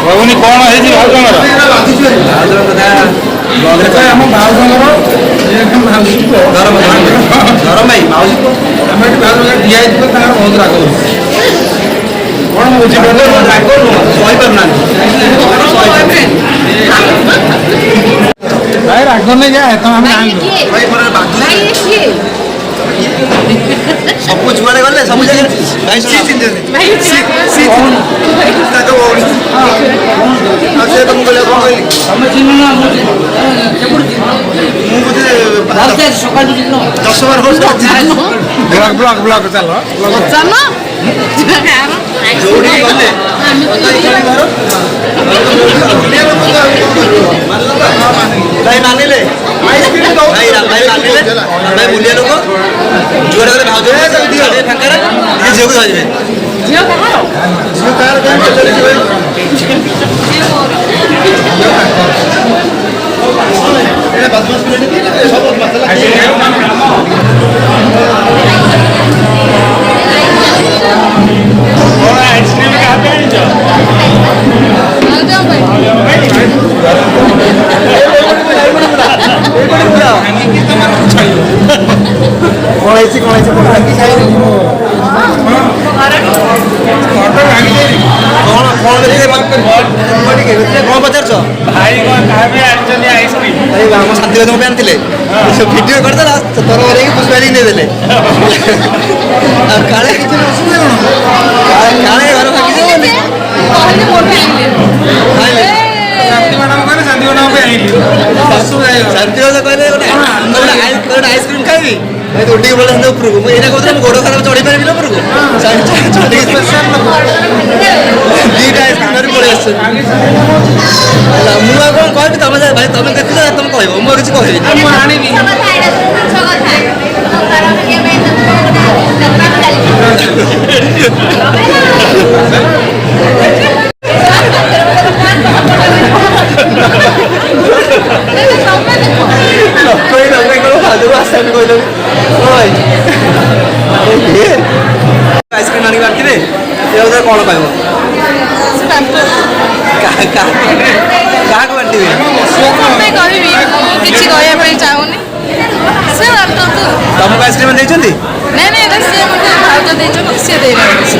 बाबुनी कौन है भाजर आम भाजर धरम भाई माउसी आम ये भाजर दिया बहुत राग कौन बुझीपारे भाई राग नहीं जाए तो आम सब जुआड़े गले सब जगह भाई मानिले भाई बुलिया लोक जुआड़े गले भाज फांका झील को धरवे झील कौन पचार भाई आम शांति आनी भिड करदेला तोर पुष्पा नहीं देले काले घर शांति कहले आइसक्रीम खाई उठी बोले उपरको मुझे कहते गोड़ खराब चढ़ी पारि उपरको दीटा आइसक्रीम धरी पड़े मुझे कौन कह तुम भाई तुम देखो तुम कह मुझे किसी आइसक्रीम आनी बाकी कौन कह क्या बांटे किसी कहवाई चाहूनी तुमको आइसक्रीम देती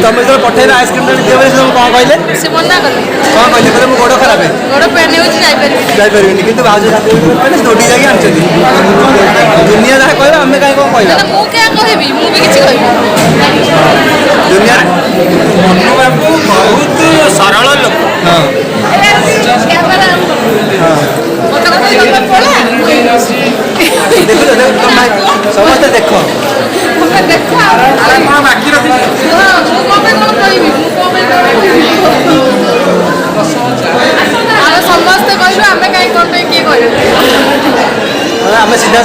तुम जो पठेल आइसक्रीम दिए कौन कहले मना कले कौन कहले कहले गोड़ खराब गोड़ पेन जापर कि भाज दौड़ी जाए आनी दुनिया जहाँ कह आम कहीं कौन कह दुनिया मनु बाबू बहुत सरल लोक समस्त देख बाकी समस्ते आम सीधा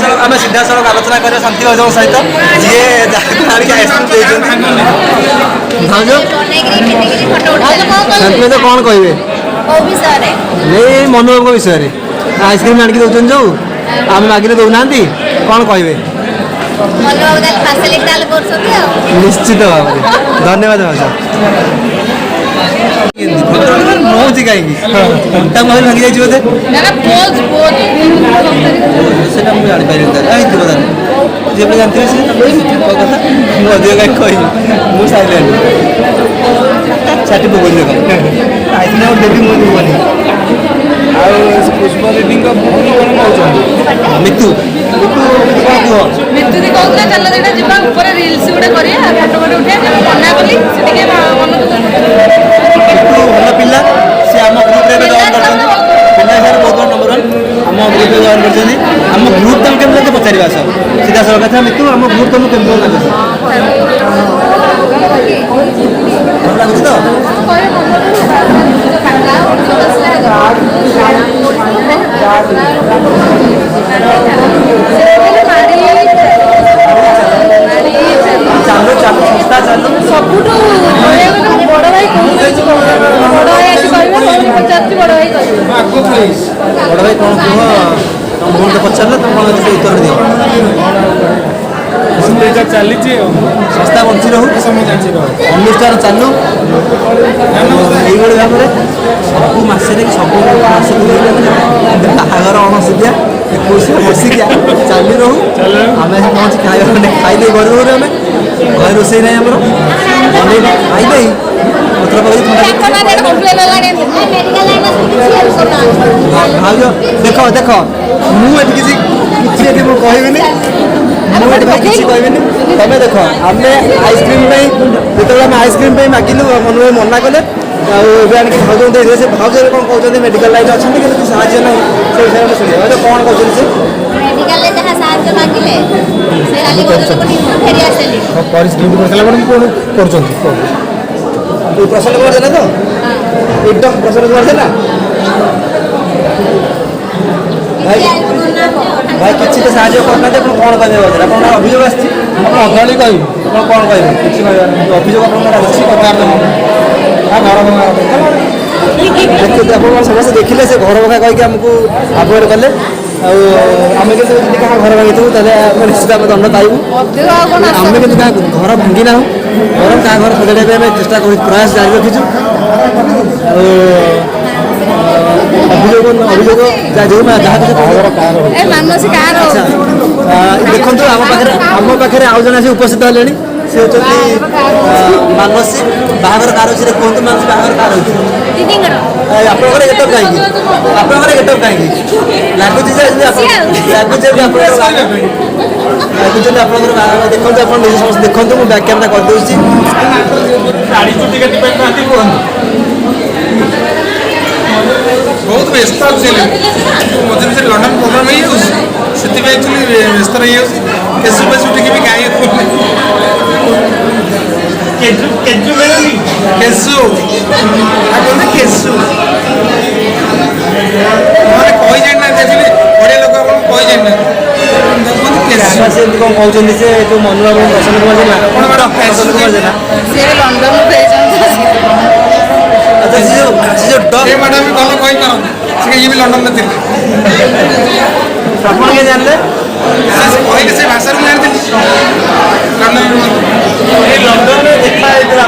सड़क आलोचना कर शांति भजन सहित जी शांति भज कौन कहे नहीं मनु बाबू विषय आइसक्रीम आनिक दौन जो आम मागिले दौना कौन कहे निश्चित भाव धन्यवाद भाषा नौची कहीं भांगी जाइए बोधे सेटा मुझे जापारे जी जानते कथा मुझे कहीं कही मुझे साइलेंट छाटी पकड़ देख आइसक्रीम देवी मुझे देवनी पुष्पा दीदी मितु मितु दी कहूला चल देटा जिबा ऊपर रील्स गुडे करिया फोटो फोटो उठे मना कली सेटिके मन भल पिला से आम ग्रुप रे जॉइन करछन पिला सर बहुत नंबर 1 आम ग्रुप रे जॉइन करछन आम ग्रुप तम केम लगे पचारिबा सब सीधा सर कथा मितु आम ग्रुप तम केम लगे भल लागछ तो मारी ଚାଲିଛି ସଂସ୍ଥା ବଞ୍ଚି ରହୁ, ଅନୁଷ୍ଠାନ ଚାଲୁ। ଏଇଭଳି ଭାବରେ ସବୁ ମାସରେ ସବୁ ମାସକୁ ବାହାଘର ଅଣସୁଧିଆ 21 ବର୍ଷିକିଆ ଚାଲି ରହୁ। ଆମେ ପହଞ୍ଚି ଖାଇବା ଖାଇଦେଇ ଘରେ ରହୁ। ଆମେ ଘରେ ରୋଷେଇ ନାହିଁ ଆମର, ବନେଇ ଖାଇଦେଇ ପତ୍ର ପକେଇ ଭାଉଜ ଦେଖ ଦେଖ ମୁଁ ଏଠି କିଛି ଏଠି ମୁଁ କହିବିନି, ମୁଁ ଏଠି ଭାଇ କିଛି କହିବିନି। ତମେ ଦେଖ ଆମେ ଆଇସ୍କ୍ରିମ୍ ପାଇଁ ଯେତେବେଳେ ଆମେ ଆଇସ୍କ୍ରିମ୍ ପାଇଁ ମାଗିଲୁ ମନୁ ଭାଇ ମନା କଲେ, ଆଉ ଏବେ ଆଣିକି ଭାଉଜଙ୍କୁ ଦେଇଦେଲେ। ସେ ଭାଉଜ କ'ଣ କହୁଛନ୍ତି ମେଡ଼ିକାଲ ଲାଇନ୍ ଅଛନ୍ତି କିନ୍ତୁ କିଛି ସାହାଯ୍ୟ ନାହିଁ, ସେ ବିଷୟରେ ଶୁଣିବା ଭାଉଜ କ'ଣ କହୁଛନ୍ତି ସେ ମେଡ଼ିକାଲରେ ଯାହା ସାହାଯ୍ୟ ମାଗିଲେ ସେ ଖାଲି ଫେରି ଆସିଲି। ପରିସ୍ଥିତି କରିସାରିଲା ପରେ କ'ଣ କରୁଛନ୍ତି? ପ୍ରସନ୍ନ କୁମାର ଦେଲା ତ ଏକଦମ ପ୍ରସନ୍ନ କୁମାର ଦେଲା ଭାଇ ଭାଇ କିଛି ତ ସାହାଯ୍ୟ କରୁନାହାନ୍ତି। ଆପଣ କ'ଣ କହିବେ ଭାଉଜ? ଆପଣଙ୍କର ଅଭିଯୋଗ ଆସିଛି, ଆପଣ ଅଗ୍ରଣୀ କହିବେ, ଆପଣ କ'ଣ କହିବେ? କିଛି କହିବାର ନାହିଁ, ଅଭିଯୋଗ ଆପଣଙ୍କର ଆସିଛି କଥା ଘର ଆପଣ ସମସ୍ତେ ଦେଖିଲେ ସେ ଘର ଭଙ୍ଗା କହିକି ଆମକୁ ଆଭଏଡ଼ କଲେ। ଆଉ ଆମେ କିନ୍ତୁ ଯଦି କାହା ଘର ଭାଙ୍ଗିଥିବୁ ତାହେଲେ ଆମେ ନିଶ୍ଚିତ ଆମେ ଦଣ୍ଡ ପାଇବୁ। ଆମେ କିନ୍ତୁ କାହା ଘର ଭାଙ୍ଗି ନାହୁଁ, ବରଂ କାହା ଘର ସଜାଡ଼ିବା ପାଇଁ ଆମେ ଚେଷ୍ଟା କରୁ, ପ୍ରୟାସ ଜାରି ରଖିଛୁ। ଆଉ ଅଭିଯୋଗ ଯାହା କିଛି ଦେଖନ୍ତୁ ଆମ ପାଖରେ ଆଉ ଜଣେ ଆସି ଉପସ୍ଥିତ ହେଲେଣି। ସେ ହେଉଛନ୍ତି ମାନସୀ। ବାହାଘର କାହାର ଅଛି କୁହନ୍ତୁ ମାନସୀ, ବାହାଘର କାହାର ଅଛି? ଆପଣଙ୍କର ଗେଟଅପ୍ କାହିଁକି? ଆପଣଙ୍କର ଗେଟଅପ୍ କାହିଁକି ଲାଗୁଛି ଯେ ଲାଗୁଛି ଆପଣଙ୍କର ବାହାଘର? ଦେଖନ୍ତୁ ଆପଣ ନିଜେ ସମସ୍ତେ ଦେଖନ୍ତୁ, ମୁଁ ବ୍ୟାକ୍ କ୍ୟାମେରା କରିଦେଉଛି। ବହୁତ ବ୍ୟସ୍ତ ଅଛି ମଝିରେ ମଝିରେ ଲଣ୍ଡନ ପ୍ରୋଗ୍ରାମ ହେଇଯାଉଛି, ସେଥିପାଇଁ ଆକ୍ଚୁଆଲି ବ୍ୟସ୍ତ ରହିଯାଉଛି। କେଶୁ ଫେସୁ ଟିକେ ବି ଗାଈ କେଶୁ କୁହନ୍ତି କେଶୁ ମାନେ କହି ଜାଣିନାହାନ୍ତି, ଆକ୍ଚୁଆଲି ଓଡ଼ିଆ ଲୋକ ଆପଣଙ୍କୁ କହି ଜାଣିନାହାନ୍ତି, କୁହନ୍ତି କେଶୁ। ସେ ଏମିତି କ'ଣ କହୁଛନ୍ତି? ସେ ଯେଉଁ ମନୁବାବୁ ପ୍ରସନ୍ନ କୁମାର ଜେନା, କ'ଣ ମ୍ୟାଡ଼ାମ ପ୍ରସନ୍ନ କୁମାର ଜେନା, ଆଚ୍ଛା ସେ ଯେଉଁ ସେ ମ୍ୟାଡ଼ାମ ବି ଭଲ କହିପାରନ୍ତି, ସେ ଇଏ ବି ଲଣ୍ଡନରେ ଥିଲେ। ଆପଣ କିଏ ଜାଣିଲେ? ସେ କହିଲେ ସେ ଭାଷାରୁ ମୁଁ ଜାଣିଥିଲି ଲଣ୍ଡନରେ ଦେଖା ହେଇଥିଲା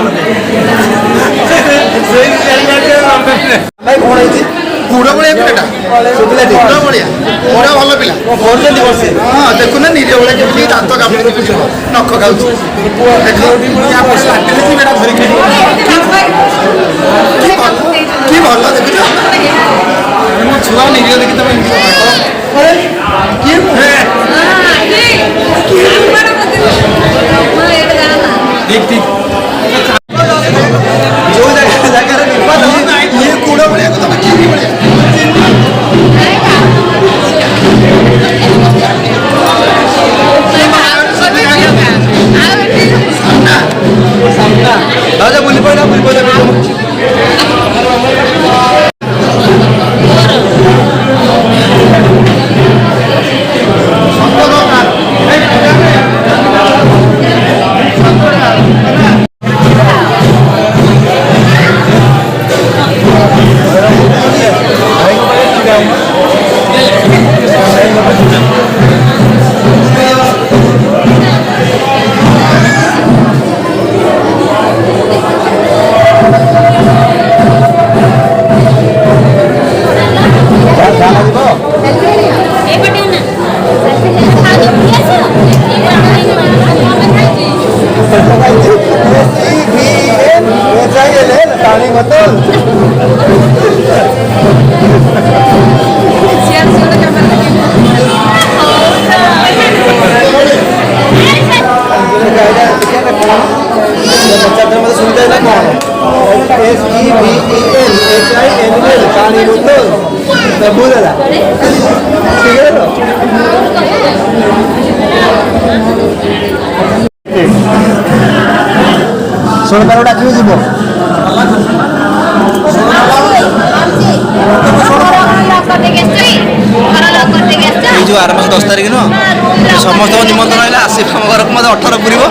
ଭାଇ କ'ଣ ହେଇଛି? ଗୁଡ଼ ଭଳିଆ ପିଲାଟା, ଗୁଡ଼ ଭଳିଆ, ଗୁଡ଼ ଭଲ ପିଲା। କରୁଛନ୍ତି ବର୍ଷେ? ହଁ ଦେଖୁନା ନିଜ ଭଳିଆ କେମିତି ଦାନ୍ତ କାମୁଡ଼ି ଦେଖୁଛ, ନଖ ଖାଉଛି। ଦେଖ ଏଟା ଧରିକି କି ଭଲ ଦେଖୁଛ। ମୋ ଛୁଆ ନିରୀହ ଦେଖି ତମେ କିଏ ଠିକ ଠିକ ଯେଉଁ ଜାଗାରେ ବିବାଦ ଇଏ କୁଡ଼ ଭଳିଆ ତମେ କି ଭଳିଆ ଭାଉଜ ବୁଲି ପଡ଼ିଲା ପାଣି ବୋତଲ ମତେ ସୁବିଧା ହେଲା କ'ଣ? SEVEN ପାଣି ବୋତଲ ସବୁ ଦେଲା, ଠିକ ହେଲା ତ? ଶୁଣିପାର ଡାକିବି ଯିବ ଏଇ ଯେଉଁ ଆର ମାସ 10 ତାରିଖ ନୁହଁ, ସମସ୍ତଙ୍କ ନିମନ୍ତ୍ରଣ ହେଲା ଆସିବ ଆମ ଘରକୁ। ମୋତେ 18 ପୁରିବ,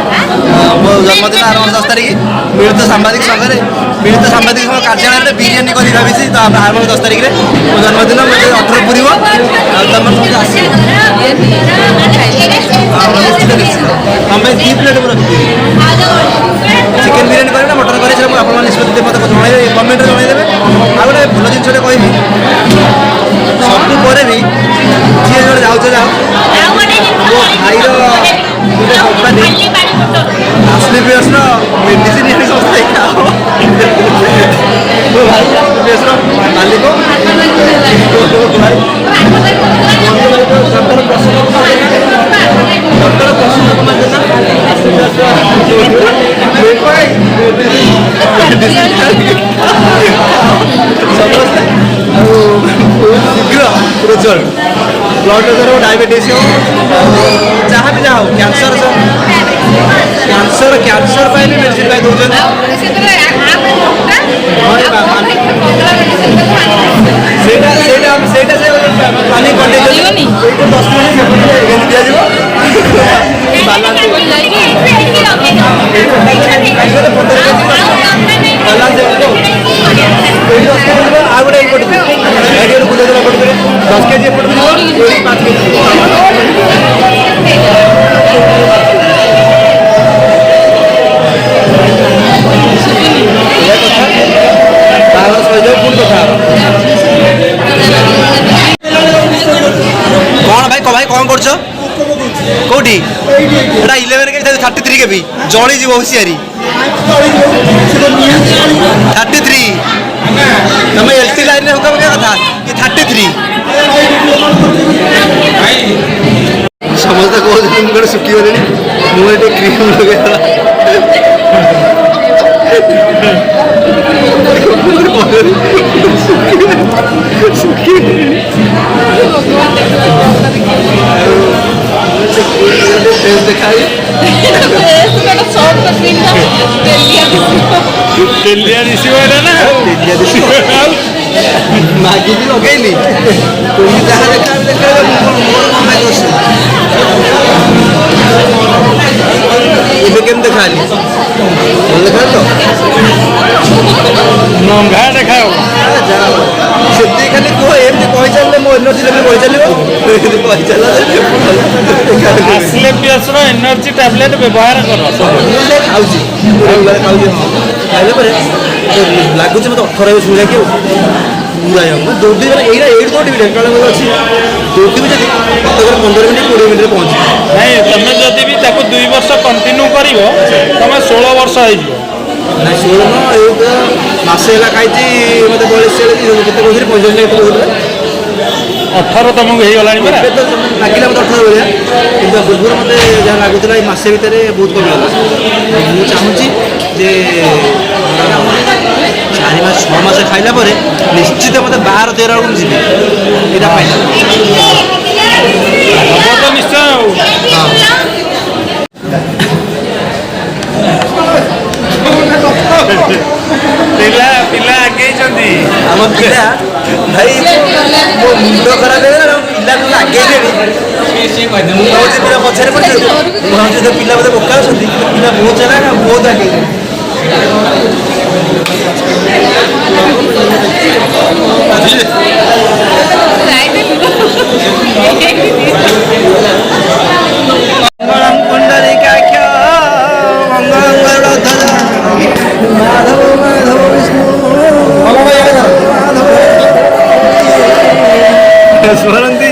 ମୋ ଜନ୍ମଦିନ ଆର ମାସ 10 ତାରିଖ। ମିଳିତ ସାମ୍ବାଦିକ ସଂଘରେ ମିଳିତ ସାମ୍ବାଦିକ ସଂଘ କାର୍ଯ୍ୟାଳୟରେ ବିରିୟାନୀ କରି ଭାବିଛି। ତ ଆର ମାସ 10 ତାରିଖରେ ମୋ ଜନ୍ମଦିନ, ମୋତେ 18 ପୁରିବ। ଆଉ ତମେ ସମସ୍ତେ ଆସିବ, ନିଶ୍ଚିତ ନିଶ୍ଚିତ। ଆମ ପାଇଁ 2 ପ୍ଲେଟ୍ ମୁଁ ରଖିଥିଲି। ଚିକେନ୍ ବିରିୟାନୀ କରିବେ ନା ମଟନ୍ କରିବେ ସେଟା ଆପଣମାନେ ନିଷ୍ପତ୍ତି ମୋତେ ଜଣାଇବେ, କମେଣ୍ଟରେ ଜଣାଇଦେବେ। ଆଉ ଗୋଟେ ଭଲ ଜିନିଷଟେ କହିବି, ସବୁ ପରେ ବି ଯିଏ ଜଣେ ଯାଉଛ ଯାଅ, ମୋ ଭାଇର ଗୋଟେ କମ୍ପାନୀ ଆସ୍ଲିପିୟର୍ସର ମେଡିସିନ ଏଠି ସମସ୍ତେ ଦେଖା ହବ। ମୋ ଭାଇ ଆସ୍ଲିପିୟର୍ସର ମାଲିକ ଡକ୍ଟର ପ୍ରସନ୍ନ କୁମାର ସମସ୍ତେ ଆଉ ଶୀଘ୍ର ରେଜଲ୍ଟ ବ୍ଲଡ଼ ପ୍ରେସର ହଉ ଡାଇବେଟିସ୍ ହଉ ଯାହା ବି ଯାହା ହଉ କ୍ୟାନ୍ସର ପାଇଁ ବି ମେଡ଼ିସିନ ପାଇ ଦେଉଛନ୍ତି। ସେଇଟା ସେ ପ୍ଲାନିଂ କରିଦେଇଛନ୍ତି। ଏଇଟା 10 ମିନିଟ୍ ଦିଆଯିବ ଆଉ ଗୋଟେ ଏଇପଟକୁ ବୁଲେଇ ଦେବା ପଡ଼ିବେ 10 କେଜି ଏପଟକୁ ଯିବ 5 କେଜି ବାହାଘର ସରିଯାଉ ପୁଣି କଥା କ'ଣ ଭାଇ କ'ଣ କରୁଛ କୋଉଠି ଏଟା 11 କେବି 33 କେବି ଜଳିଯିବ ହୁସିଆରି 33 ତମେ ଏଲ୍ଟି ଲାଇନରେ ହୁକା ପକେଇବା କଥା କି 33 ସମସ୍ତେ କହୁଛନ୍ତି ମୁଁ ଗୋଟେ ଶୁଖିଗଲେଣି ମୁଁ ଏଠି କ୍ରିମ୍ ଲଗେଇଦେଲା ମାଗିକି ଲଗେଇଲି ଯାହା ଦେଖା ଏବେ କେମିତି ଦେଖାଲି ଭଲ ଦେଖା ତ ନଙ୍ଗା ଦେଖା ସେତିକି ଖାଲି କୁହ ଏମିତି କହିଚାଲିଲେ ମୋ ଏନର୍ଜି ଲେଭେଲ ବଢ଼ିଚାଲିବ ଏମିତି କହିଚାଲିଲେ ଆସ୍ଲେପିୟସର ଏନର୍ଜି ଟ୍ୟାବଲେଟ୍ ବ୍ୟବହାର କର ଖାଉଛି ଖାଉଛି ଖାଇଲା ପରେ ଲାଗୁଛି ମୋତେ 18 ବର୍ଷ ଲାଗିବ ପୁରା ଦୌଡ଼ି ମାନେ ଏଇଟା ଏଇଠି ଦୌଡ଼ିବି ଢେଙ୍କାନାଳ ଅଛି ଦୌଡ଼ିବି ଯଦି କଟକରେ 15 ମିନିଟ୍ 20 ମିନିଟ୍ରେ ପହଞ୍ଚିବ ନାଇଁ ତମେ ଯଦି ବି ତାକୁ 2 ବର୍ଷ କଣ୍ଟିନ୍ୟୁ କରିବ ତମେ 16 ବର୍ଷ ହେଇଯିବ ନାଇଁ 16 ଏଇ ମାସେ ହେଲା ଖାଇଛି ମୋତେ 42 କେତେ କହୁଥିଲି 45 କେତେ କହୁଥିଲେ 18 ତମକୁ ହେଇଗଲାଣି ପରା ଏବେ ତ ଲାଗିଲା ମୋତେ 18 ଭଳିଆ କିନ୍ତୁ ପୂର୍ବରୁ ମୋତେ ଯାହା ଲାଗୁଥିଲା ଏଇ ମାସେ ଭିତରେ ବହୁତ କମିଗଲା ମୁଁ ଚାହୁଁଛି ଯେ 4 ମାସ 6 ମାସ ଖାଇଲା ପରେ ନିଶ୍ଚିତ ମୋତେ 12-13 ବେଳକୁ ମୁଁ ଯିବି ଏଇଟା ପାଇଲା ହବ ତ ନିଶ୍ଚୟ ଆଉ ପିଲା ଆଗେଇଛନ୍ତି ଆମ ପିଲା ଭାଇ ମୋ ମୁଣ୍ଡ ଖରାପ ହେଇଗଲା ପିଲାକୁ ଆଗେଇଲେଣି ମୁଁ ଭାବୁଛି ପିଲା ପଛରେ ପଡ଼ିଛି ମୁଁ ଭାବୁଛି ଯେ ପିଲା ବୋଧେ ବୋକା ଅଛନ୍ତି ପିଲା ବହୁତ ଚାଲାକ ବହୁତ ଆଗେଇଲେଣି ମଙ୍ଗଳଂ ପୁଣ୍ଡରୀକାକ୍ଷ ମଙ୍ଗଳଂ ଗରୁଡ଼ଧ୍ୱଜ ମାଧବ ମାଧବ ବିଷ୍ଣୁ ସ୍ମରନ୍ତି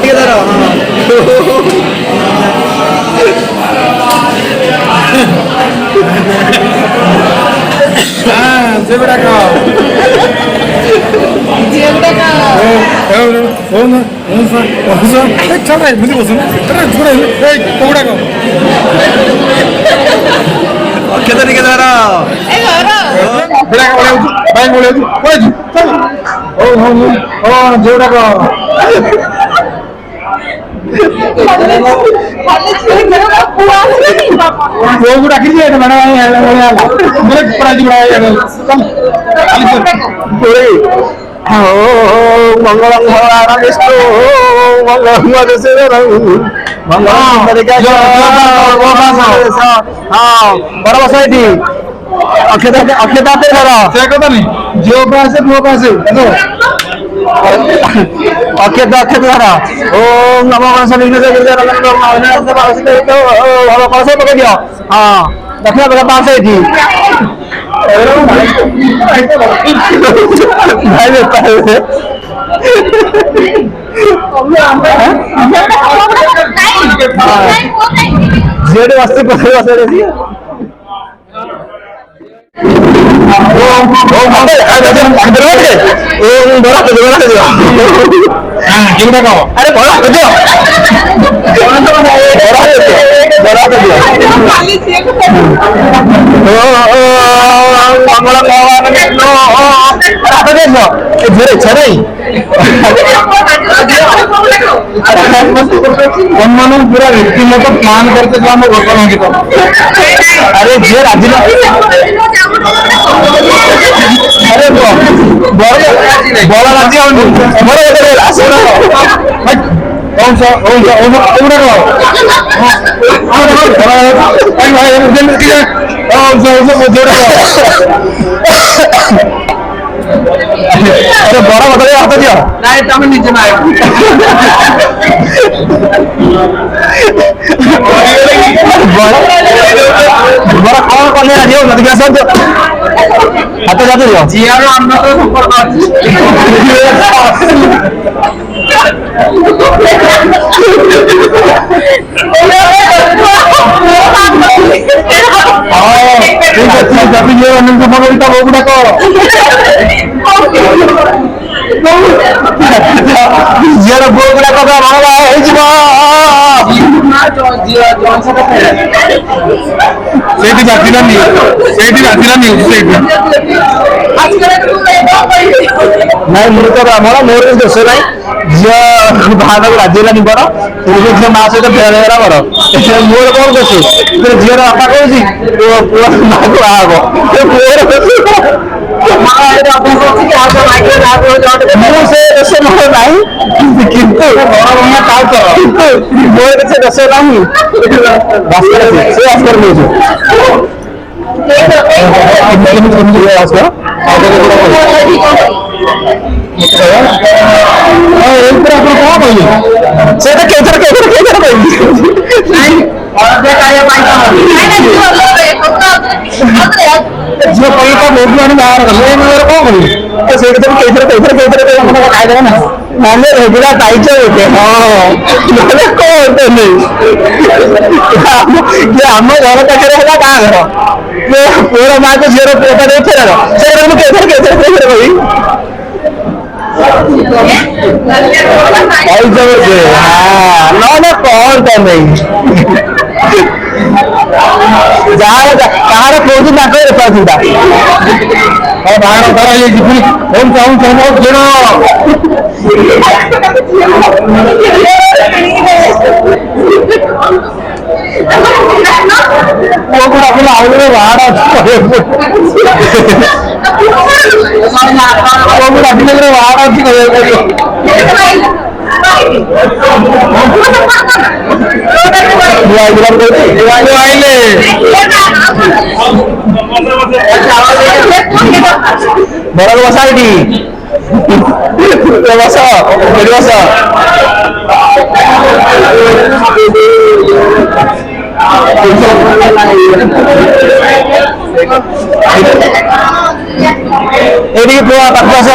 ଟିକେ ଧର ସେଗୁଡ଼ାକ ଏମିତି ବସୁନ କୋଉଗୁଡ଼ାକ ଅକ୍ଷତ ଟିକେ ଧର ଯୋଉଟାକ ପୁଅକୁ ଡାକିଛି ମଙ୍ଗଳଂ ଭଗବାନ ବିଷ୍ଣୁ ମଙ୍ଗଳଂ ମଧୁସୂଦନ ବଡ ବସ ଏଠି ଅକ୍ଷତା ଧର ସେ କଥା ନାଇଁ ଝିଅ ପାସେ ପୁଅ ପାସେ ଅକ୍ଷତ ଧର ଓମ୍ ନମୋ ଗଣେଶ ବିଘ୍ନେଶ ଭଲ କଳସ ପକେଇ ଦିଅ ହଁ ଦକ୍ଷିଣ ପକେଇ 500 ଏଠି ଭାଇ ବେପାର ଝିଅଟି ବସି पूरा रीतिमत प्लान करते जो हम घोषणा मांगित अरे झील राजी अरे बड़ राजी अरे बड़ा बदले हाथ दिया नहीं तुम नीचे ना बड़ा कौन कौन है राजी हो नदी का सब हाथ जाते दियो जियारो আমরা তো সম্পর্ক আছে tapi dia nunggu pemerintah mau udah kok dia mau udah kok mau lah coba saya tidak nih ନାଇଁ ମୁଁ ତ ଆମର ମୋର ଦୋଷ ନାହିଁ ଝିଅ ବାହାଘର ରାଜି ହେଲାନି ବଡ ଝିଅ ମା ସହିତ ଫେର ହେଲା ବଡ ମୋର କଣ ଦୋଷ ଝିଅର ବାପା କହୁଛି ପୁଅ ମାକୁ ବାହା ହବ ମୁଁ ସେ ଦୋଷ ମୋର ନାହିଁ କିନ୍ତୁ ମୋର କିଛି ଦୋଷ ନାହିଁ ସେ ଆସ୍କର କହୁଛୁ से तो कैसे जो कहीं का लोग मैंने बाहर कर लिया मेरे को करी तो से तो कैसे खाएगा ना मैंने रेगुलर टाइट होते हां मैंने कौन तो नहीं ये हम घर का रहेगा कहां घर ये पूरा मां को जीरो पोता दे थे ना से तो कैसे करी ना कौन तो नहीं कहार कोई ना कोई सुविधा और बाहर करा ये जितनी हम चाहूं जेनो वो को अपने आवले बाहर बड़ा बसा एडी पुआ पाकस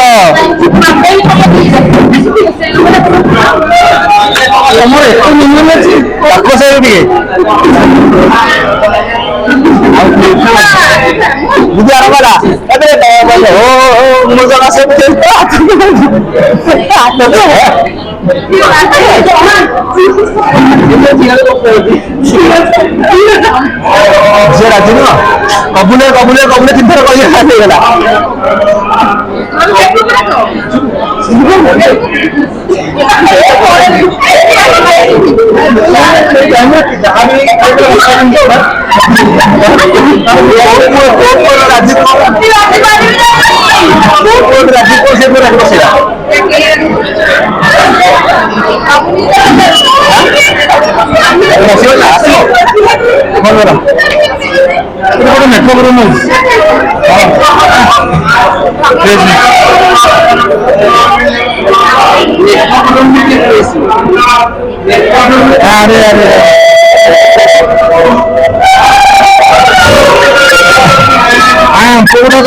हमर एतो नियम अछि पाकस एडी बुझी आरबला एबे बोले ओ मुजरा से कबूले तीन थर कहीगला अरे अरे पूरा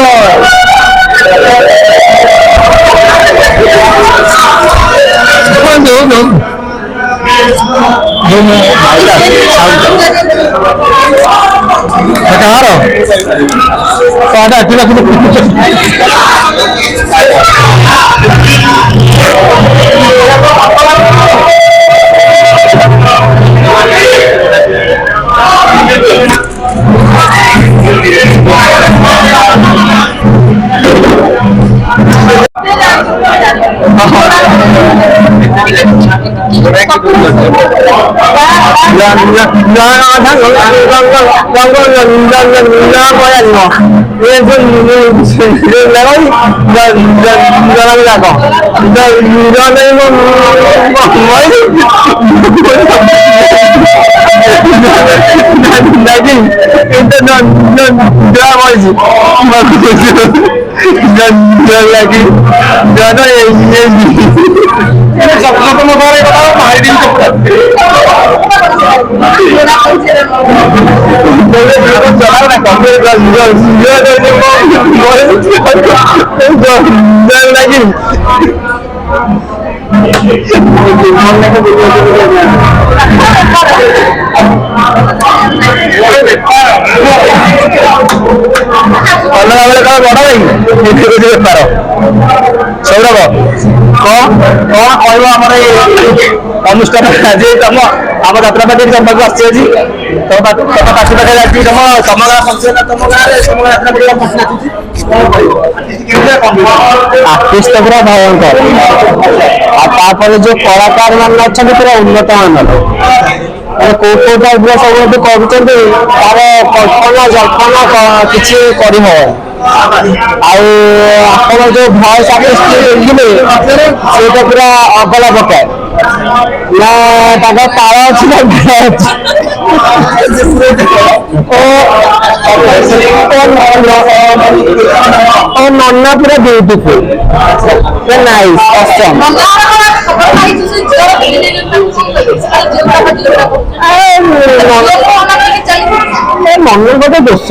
अलग अलग बड़ भाई बेपार सौरभ कौन कौन कह अनुष्ठान आज तुम आम जात्रा पार्टी तुम पाक आसी तुम पार्टी पाखे आज तुम तुम गाँ फंक्शन तुम गाँव तुम जात्रा पार्टी आर्टिस्ट पूरा भयंकर आपर जो कलाकार मान अच्छा पूरा उन्नत मानर कौ कौ टाइप सब कर तार कल्पना जल्पना किसी कर जो भॉइस आर्टिस्ट देखिले से पूरा अगला पकाए ना तार अच्छी ना नन्ना पूरा ब्यूटीफुल नाइस ऑसम मन गोटे दोष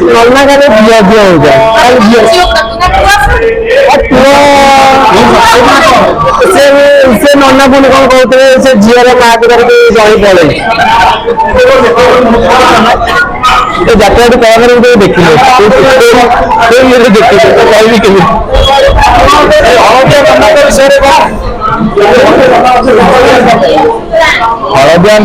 नन्ना खाली झील झील हो जाए से नन्ना पुणी कौन कहते से झील माँ को जही पड़े जात्रा कलाकार देखिले देखिले कहबी के हलदिया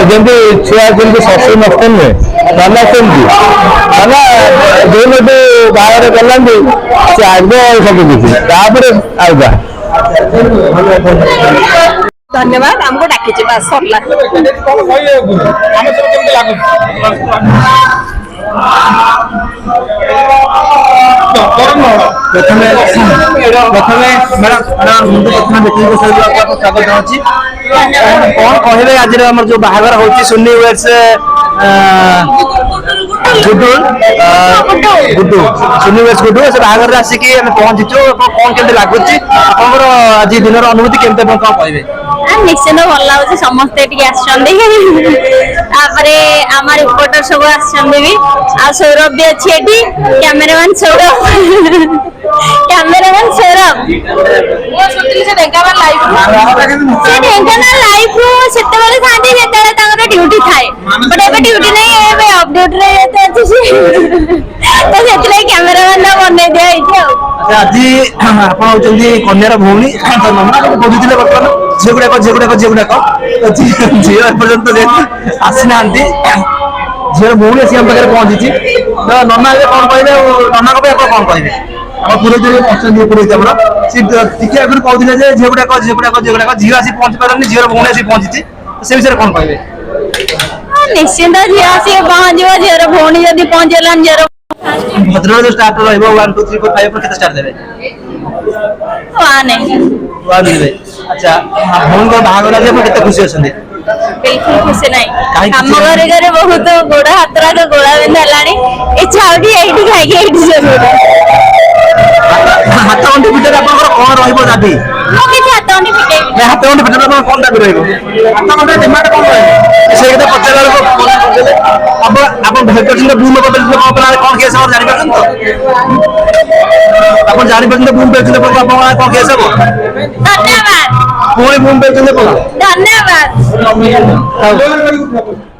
जमी छुआ जमी शशु नष्ट नुहे नाना सेमती नाना जो बाहर गला से आग सब किसी आगा धन्यवाद हमको डाकी बस सरला प्रथम स्वागत जनावि कौन कहे आज जो बाहर हो सुन्नी वेट्स गुड्डू गुड्डू सुन्नी वेट्स गुड्डू से बाहर आसिक पहुंचीचु कौन केमती लगुच आज दिन अनुभूति केमती कौन कहे निश्चित भल लगे समस्ते आम रिपोर्टर सब भी आ सौरभ भी अच्छी cameraman Saurabh cameraman Saurabh Dhenkanal live से ड्यूटी थाए बट ए ड्यूटी नहीं अपडेट तो कैमेरामैन बन दिखाई आज आप कन्यार भौणी बुझुले बर्तमान झील गुड़ाक झील गुड़ाक झील गुड़ाक झील एपर्तंत आसी ना झील भौणी आसी आम पाखे पहुंची तो नना कौन कहे नना कौन कहे पुरोहित पसंद पुरोहित आम सी टे आगे कहते झील गुड़ाक झील गुड़ाक झील गुड़ाक झील आसी पहुंची पारे झील भौणी आसी पहुंची से विषय कौन कहे निश्चिंत झील आसी पहुंच झील भौणी जब पहुंचला झील भद्रक जो स्टार्ट रहा 1 2 3 4 5 पर कितना स्टार्ट देबे 1 देबे अच्छा भौन को बाहागर आज पर कितना खुशी अछंदी बिल्कुल खुशी नहीं हम घरे घरे बहुत गोड़ हातरा तो गोड़ा बिंधा लानी इच्छा होगी एठी खाई के एठी जरूर ଭିତରେ ଆପଣଙ୍କର କ'ଣ ରହିବ ଦାବି? ମୁଁ କିଛି ହାତ ଗଣ୍ଠି ଫିଟେଇବି। ହାତ ଗଣ୍ଠି ଭିତରେ ଆପଣଙ୍କର କ'ଣ ଦାବି ରହିବ? ହାତ ଗଣ୍ଠି ଡିମାଣ୍ଡ କ'ଣ ରହିବ? ସେଇ କଥା ପଚାରିଲା ବେଳକୁ ଆପଣ ଭେଟ କରିଛନ୍ତି ବୁମ୍ ବଦଳିଥିଲେ କ'ଣ କେସ୍ ହେବ ଜାଣିପାରୁଛନ୍ତି ତ? ଆପଣ ଜାଣିପାରୁଛନ୍ତି ବୁମ୍ ପେଛନ୍ତି ଆପଣଙ୍କ କ'ଣ କେସ୍ ହେବ? ଧନ୍ୟବାଦ। ପୁଣି ବୁମ୍ ପେଛନ୍ତି ଆପଣ? ଧନ୍ୟବାଦ। ହଉ।